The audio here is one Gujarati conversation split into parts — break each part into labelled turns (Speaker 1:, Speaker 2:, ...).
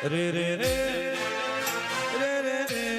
Speaker 1: રે રે રે રે રે રે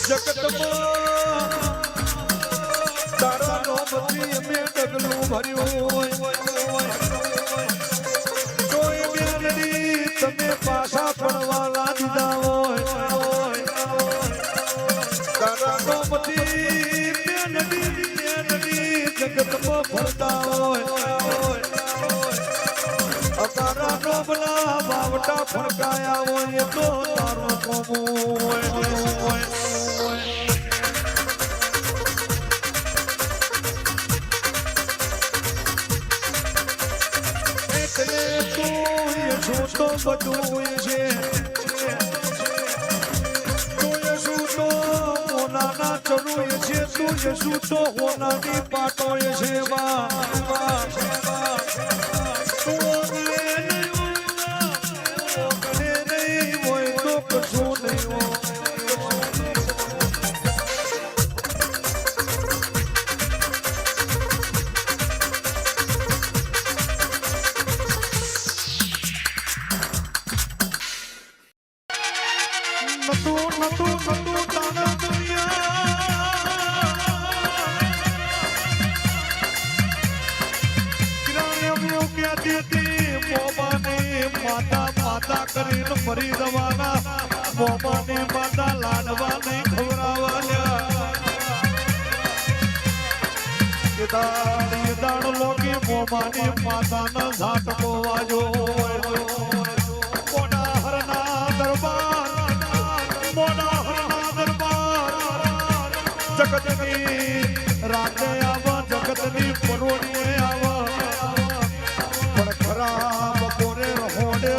Speaker 1: જગતમાં તારા નોમથી અમે ડગલું ભર્યું તો એ બેનડી તમે પાછા પડવા લાગતા હોય તારા નોમથી બેનડી જગતમાં ફરતા હોય તારા નોમના બાવટા ફરકાયા હોય તો તારું કોમું હોય તો બધું છે તું યસુ તો હોનાના ચડું છે તું યસુ તો હોનાની પાટો છે નહીં હોય તો કશું નહીં હોય માતા કરીને ફરી દવાના મોમાને માતા લાડવા નહીં ખવડાવવા દાડ લોકી મોમાની માતાના ઝાટકો વાજો મોડા હરના દરબાર જગતની રાતે આવા જગતની પરોડીએ આવા પણ ખરાબ કોરે રહોડે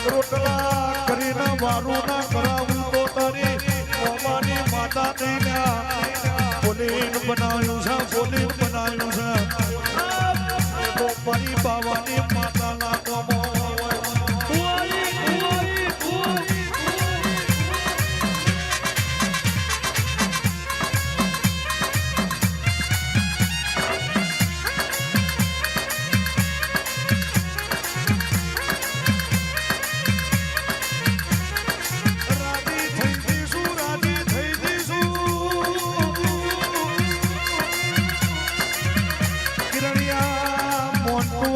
Speaker 1: રોટલા કરીને વારું ના કરાવું તો તારી મોમાની માતા થઈને બોલીન બનાવ્યું છે બોલીન બનાવ્યું છે મારી બાવાની માતા ના કોમો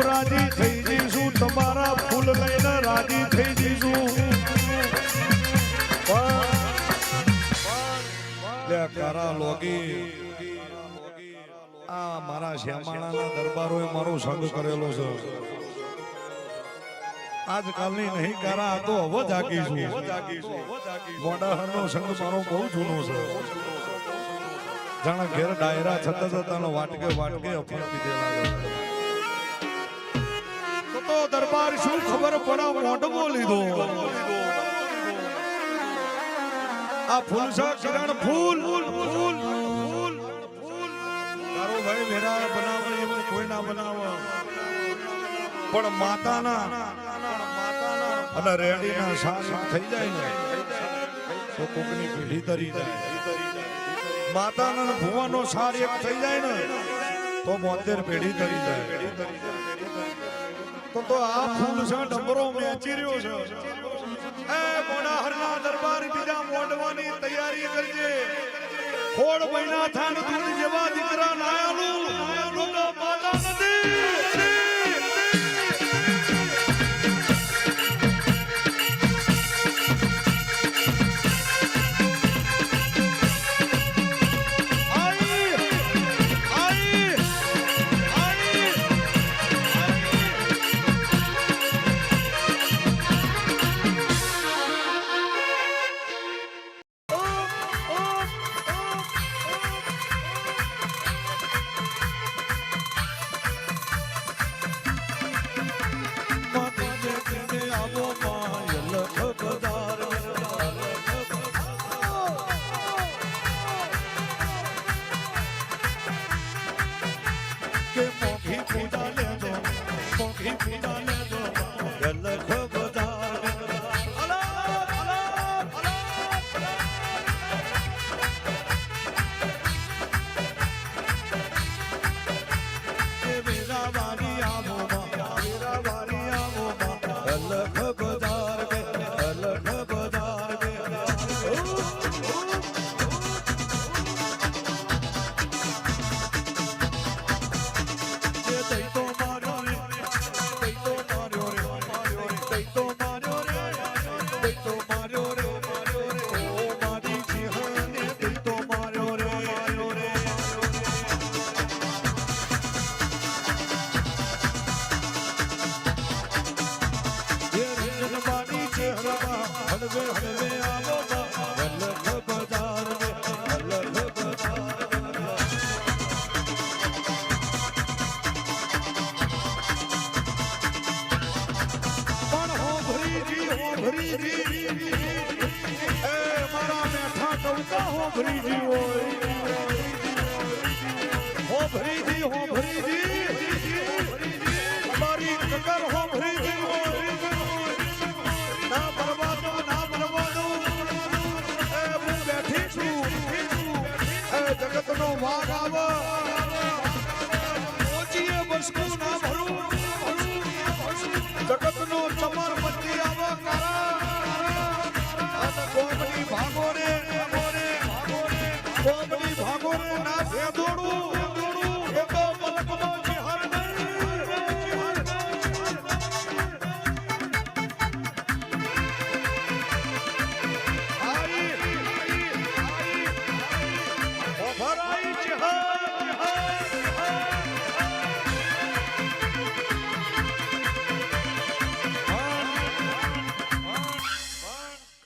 Speaker 1: રાજી થઈ જઈશું તમારા ફૂલ લઈને રાજી થઈ જઈશું આ મારા શ્યામાળાના દરબારોએ મારો સંગ કરેલો છે આજકાલની નહીં કારા તો હવે જાગીશું મોડાહરનો સંગ મારો બહુ જૂનો છે જાણે ઘેર ડાયરા થતા થતા વાટકે અફર પીધેલા તો દરબાર શું ખબર પડા મોઢવો લીધો આ ફૂલ છે કિરણ ફૂલ તારો ભાઈ મેરા બનાવે એવું કોઈ ના બનાવે પણ માતાના અને રેડીના સાસ થઈ જાય ને તો કોકની પેઢી તરી જાય માતાના ભુવાનો સાર એક થઈ જાય ને તો 72 પેઢી તરી જાય તો આ ફૂલ છે ડબરો મેચી રહ્યો છે એ મોડાહરના દરબાર બીજા મોડવાની તૈયારી કરજે ખોડ મહિના થાન દૂધ જેવા દીકરા નાયાલું માતા નથી દૈતો માર્યો રે ઓ મારી ચેહને દૈતો માર્યો રે એ રંજનબાની ચેહરામાં હળવે હળવે આવો વલ્લભ બજાર મે વલ્લભ બજાર हो भरीजी हो भरीजी हमारी ककर हो भरीजी ना बर्बादो ए હું બેઠી છું એ જગતનો વાગ આવો ઓજીએ બસકું ના ભરું જગતનો ચમર મચી આવો કારા અને ગોમની ભાગો રે કોમની ભાગો રે ના ભેદોડું એ તો મલકનો ચિહર આઈ ઓ ભરાઈ ચિહર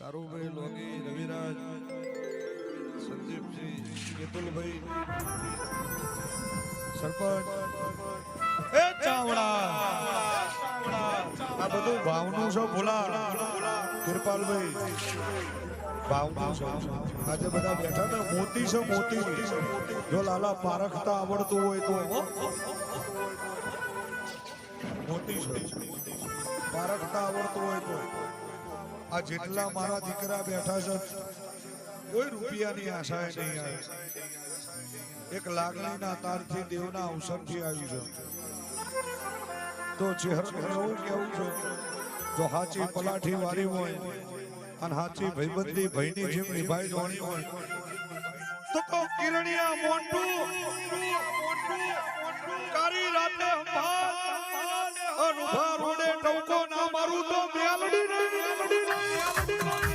Speaker 1: કારુભાઈ લોગી રવિરાજ સંદીપજી કેતુલભાઈ સરપંચ એ ચાવડા આ બધું ભાવનું છે ભૂલા કિરપાલભાઈ ભાવનું છે આજે બધા બેઠા ને મોતી છે મોતી જો લાલા પારખતા આવડતું હોય તો મોતી છે પારખતા આવડતું હોય તો આ જેટલા મારા દીકરા બેઠા છે કોઈ રૂપિયાની આશાએ નહીં આવે એક લાગણીના તારથી દેવના અવસરથી આવી છે તો ચહેરો એવું કેવું છે જો હાચી પલાઠી વાળી હોય અને હાચી ભાઈબંધી ભાઈની જેમ નિભાઈ જોણી હોય તો કિરણિયા મોન્ટું કારી રાતે અનુભા રોડે ટવકો ના મારું તો મેલડી નહીં